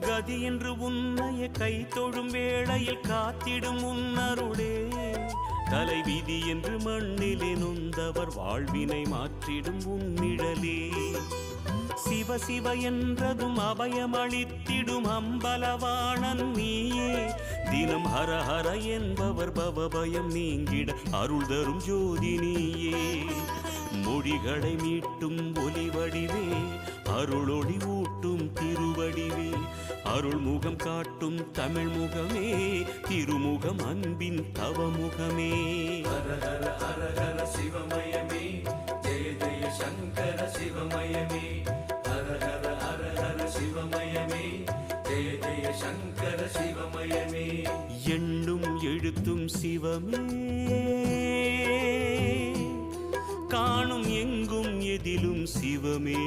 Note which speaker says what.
Speaker 1: கதி என்று உன்னைய கை தொழும் வேளையில் காத்திடும் உன்னருளே தலைவிதி என்று மண்ணிலே நொந்தவர் வாழ்வினை மாற்றிடும் உன்னிழலே சிவ சிவ என்றதும் அபயமளித்திடும் அம்பலவாணன் நீயே தினம் ஹர ஹர என்பவர் பவபயம் நீங்கிட அருள் தரும் ஜோதி நீயே மொழிகளை மீட்டும் ஒலி வடிவே அருளொளி ஊட்டும் திருவடிவே அருள் முகம் காட்டும் தமிழ் முகமே திருமுகம் அன்பின் தவமுகமே
Speaker 2: ஹர ஹர ஹர ஹர சிவமயமே ஜெய ஜெய சங்கர சிவமயமே ஹர ஹர ஹர ஹர சிவமயமே ஜெய ஜெய சங்கர சிவமயமே
Speaker 1: எண்ணும் எழுத்தும் சிவமே காணும் எங்கும் எதிலும் சிவமே